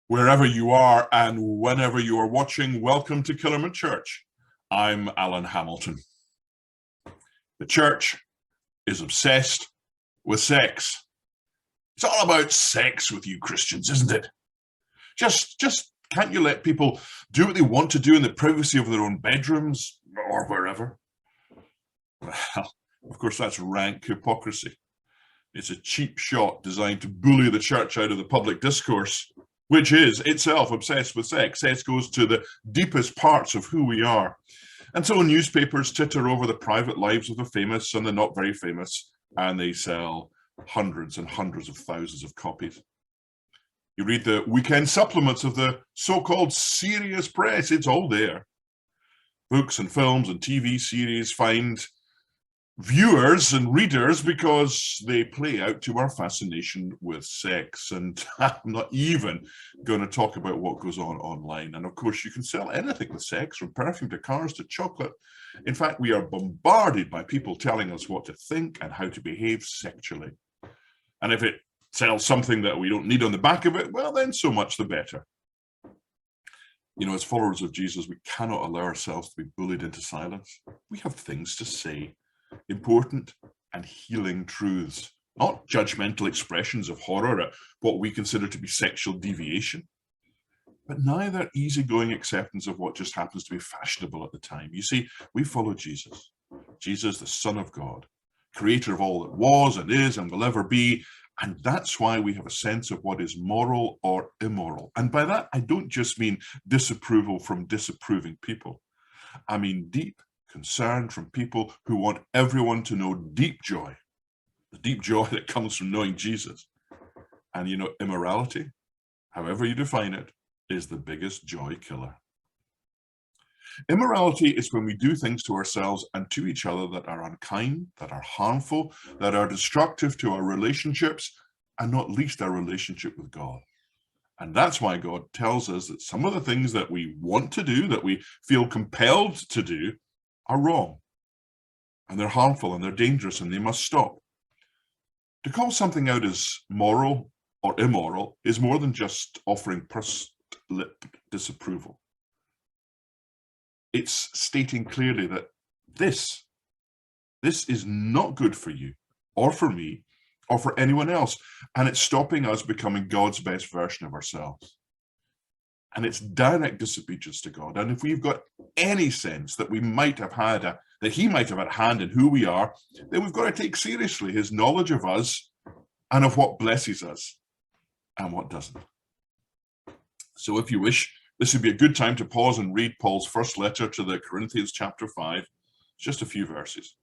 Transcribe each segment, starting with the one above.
Wherever you are and whenever you are watching, welcome to Killerman Church. I'm Alan Hamilton. The church is obsessed with sex. It's all about sex with you Christians, isn't it? Just can't you let people do what they want to do in the privacy of their own bedrooms or wherever? Well, of course, that's rank hypocrisy. It's a cheap shot designed to bully the church out of the public discourse, which is itself obsessed with sex. Sex goes to the deepest parts of who we are. And so newspapers titter over the private lives of the famous and the not very famous, and they sell hundreds and hundreds of thousands of copies. You read the weekend supplements of the so-called serious press, it's all there. Books and films and TV series find viewers and readers because they play out to our fascination with sex. And I'm not even going to talk about what goes on online. And of course, you can sell anything with sex, from perfume to cars to chocolate. In fact, we are bombarded by people telling us what to think and how to behave sexually. And if it sells something that we don't need on the back of it, well, then so much the better. You know, as followers of Jesus, we cannot allow ourselves to be bullied into silence. We have things to say. Important and healing truths, not judgmental expressions of horror at what we consider to be sexual deviation, but neither easygoing acceptance of what just happens to be fashionable at the time. You see, we follow Jesus. Jesus, the Son of God, creator of all that was and is and will ever be, and that's why we have a sense of what is moral or immoral. And by that, I don't just mean disapproval from disapproving people. I mean deep concern from people who want everyone to know deep joy, the deep joy that comes from knowing Jesus. And you know, immorality, however you define it, is the biggest joy killer. Immorality is when we do things to ourselves and to each other that are unkind, that are harmful, that are destructive to our relationships, and not least our relationship with God. And that's why God tells us that some of the things that we want to do, that we feel compelled to do, are wrong, and they're harmful, and they're dangerous, and they must stop. To call something out as moral or immoral is more than just offering pursed lip disapproval. It's stating clearly that this is not good for you, or for me, or for anyone else, and it's stopping us becoming God's best version of ourselves. And it's direct disobedience to God. And if we've got any sense that we might have had that he might have had a hand in who we are, then we've got to take seriously his knowledge of us and of what blesses us and what doesn't. So if you wish, this would be a good time to pause and read Paul's first letter to the Corinthians, chapter 5, just a few verses.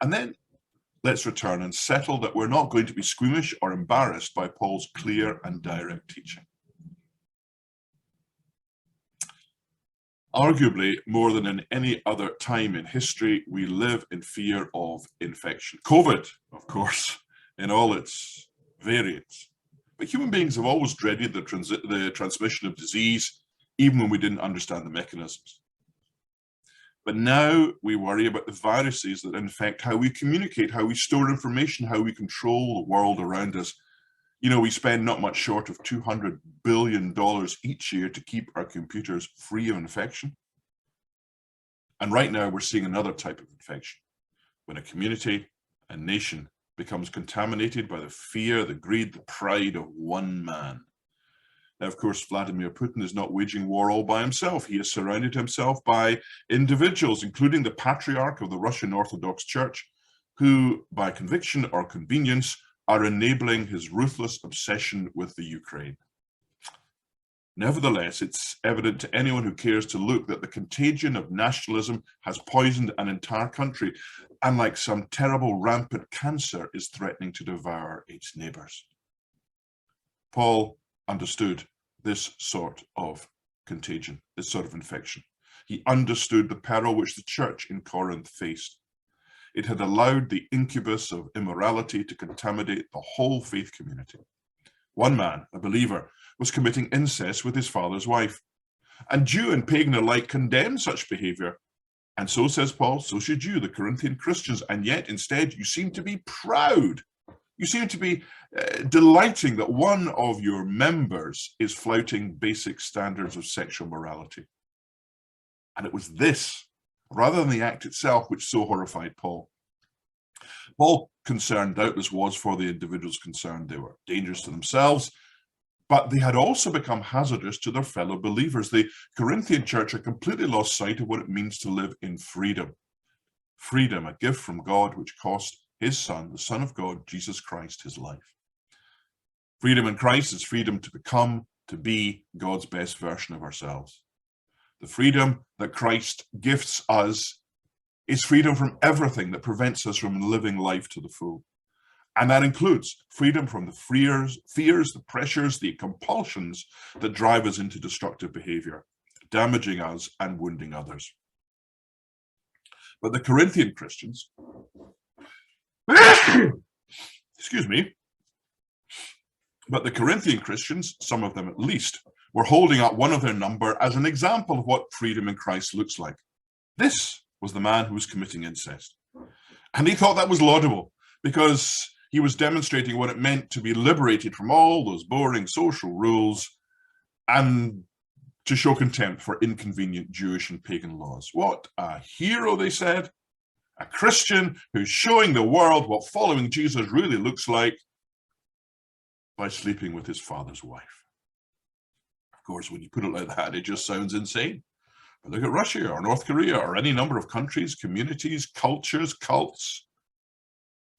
And then let's return and settle that we're not going to be squeamish or embarrassed by Paul's clear and direct teaching. Arguably, more than in any other time in history, we live in fear of infection. COVID, of course, in all its variants. But human beings have always dreaded the transmission of disease, even when we didn't understand the mechanisms. But now we worry about the viruses that infect how we communicate, how we store information, how we control the world around us. You know, we spend not much short of $200 billion each year to keep our computers free of infection. And right now we're seeing another type of infection, when a community, a nation, becomes contaminated by the fear, the greed, the pride of one man. Now, of course, Vladimir Putin is not waging war all by himself. He has surrounded himself by individuals, including the patriarch of the Russian Orthodox Church, who, by conviction or convenience, are enabling his ruthless obsession with the Ukraine. Nevertheless, it's evident to anyone who cares to look that the contagion of nationalism has poisoned an entire country, and like some terrible rampant cancer is threatening to devour its neighbors. Paul understood this sort of contagion, this sort of infection. He understood the peril which the church in Corinth faced. It had allowed the incubus of immorality to contaminate the whole faith community. One man, a believer, was committing incest with his father's wife. And Jew and pagan alike condemned such behavior. And so, says Paul, so should you, the Corinthian Christians. And yet, instead, you seem to be proud. You seem to be delighting that one of your members is flouting basic standards of sexual morality. And it was this, rather than the act itself, which so horrified Paul. Paul's concern doubtless was for the individuals concerned. They were dangerous to themselves, but they had also become hazardous to their fellow believers. The Corinthian church had completely lost sight of what it means to live in freedom. Freedom, a gift from God, which cost his Son, the Son of God, Jesus Christ, his life. Freedom in Christ is freedom to become, to be God's best version of ourselves. The freedom that Christ gifts us is freedom from everything that prevents us from living life to the full. And that includes freedom from the fears, the pressures, the compulsions that drive us into destructive behavior, damaging us and wounding others. But the Corinthian Christians, excuse me, but the Corinthian Christians, some of them at least, were holding up one of their number as an example of what freedom in Christ looks like. This was the man who was committing incest. And he thought that was laudable because he was demonstrating what it meant to be liberated from all those boring social rules and to show contempt for inconvenient Jewish and pagan laws. What a hero, they said. A Christian who's showing the world what following Jesus really looks like by sleeping with his father's wife. Of course, when you put it like that, it just sounds insane. But look at Russia or North Korea or any number of countries, communities, cultures, cults,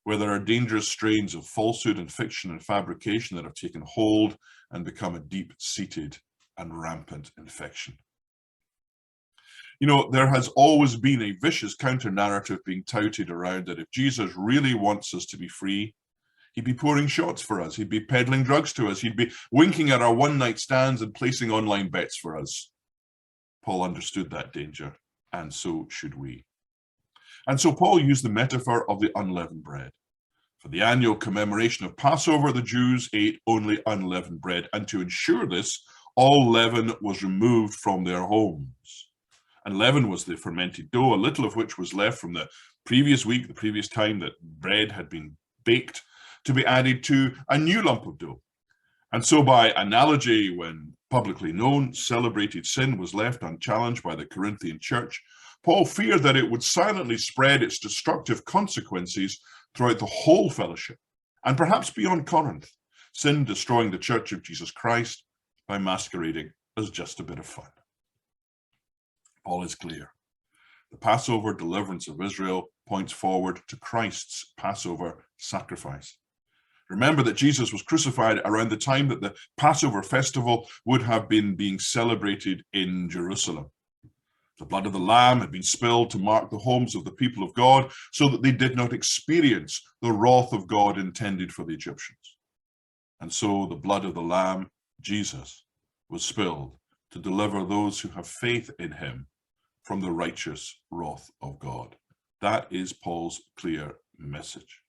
where there are dangerous strains of falsehood and fiction and fabrication that have taken hold and become a deep-seated and rampant infection. You know, there has always been a vicious counter-narrative being touted around that if Jesus really wants us to be free, he'd be pouring shots for us, he'd be peddling drugs to us, he'd be winking at our one-night stands and placing online bets for us. Paul understood that danger, and so should we. And so Paul used the metaphor of the unleavened bread. For the annual commemoration of Passover, the Jews ate only unleavened bread, and to ensure this, all leaven was removed from their homes. And leaven was the fermented dough, a little of which was left from the previous week, the previous time that bread had been baked, to be added to a new lump of dough. And so by analogy, when publicly known, celebrated sin was left unchallenged by the Corinthian church, Paul feared that it would silently spread its destructive consequences throughout the whole fellowship, and perhaps beyond Corinth, sin destroying the church of Jesus Christ by masquerading as just a bit of fun. Paul is clear. The Passover deliverance of Israel points forward to Christ's Passover sacrifice. Remember that Jesus was crucified around the time that the Passover festival would have been being celebrated in Jerusalem. The blood of the Lamb had been spilled to mark the homes of the people of God so that they did not experience the wrath of God intended for the Egyptians. And so the blood of the Lamb, Jesus, was spilled to deliver those who have faith in him from the righteous wrath of God. That is Paul's clear message.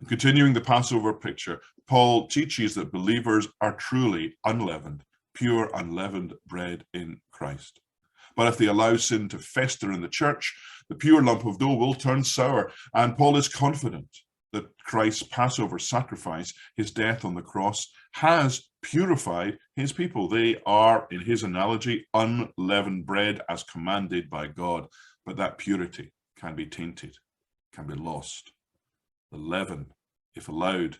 Continuing the Passover picture, Paul teaches that believers are truly unleavened, pure unleavened bread in Christ. But if they allow sin to fester in the church, the pure lump of dough will turn sour, and Paul is confident that Christ's Passover sacrifice, his death on the cross, has purified his people. They are, in his analogy, unleavened bread as commanded by God, but that purity can be tainted, can be lost. The leaven, if allowed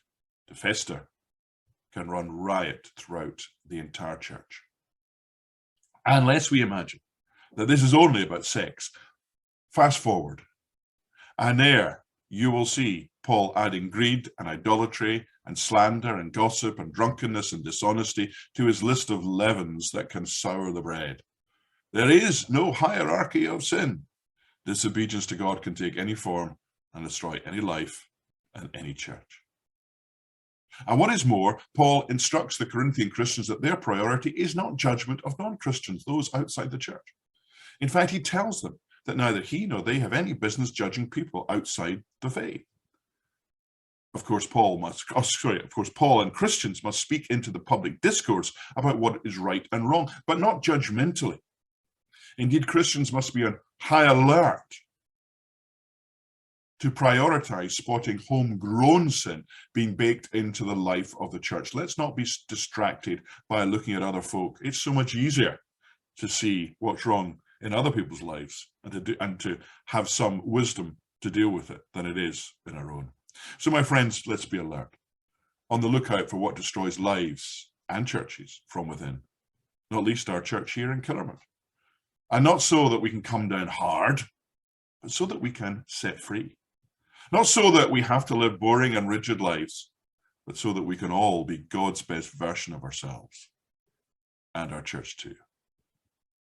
to fester, can run riot throughout the entire church. Unless we imagine that this is only about sex, fast forward, and there you will see Paul adding greed and idolatry and slander and gossip and drunkenness and dishonesty to his list of leavens that can sour the bread. There is no hierarchy of sin. Disobedience to God can take any form and destroy any life and any church. And what is more, Paul instructs the Corinthian Christians that their priority is not judgment of non-Christians, those outside the church. In fact, he tells them that neither he nor they have any business judging people outside the faith. Of course, Paul and Christians must speak into the public discourse about what is right and wrong, but not judgmentally. Indeed, Christians must be on high alert to prioritize spotting homegrown sin being baked into the life of the church. Let's not be distracted by looking at other folk. It's so much easier to see what's wrong in other people's lives and to have some wisdom to deal with it than it is in our own. So my friends, let's be alert, on the lookout for what destroys lives and churches from within, not least our church here in Killerman. And not so that we can come down hard, but so that we can set free. Not so that we have to live boring and rigid lives, but so that we can all be God's best version of ourselves and our church too.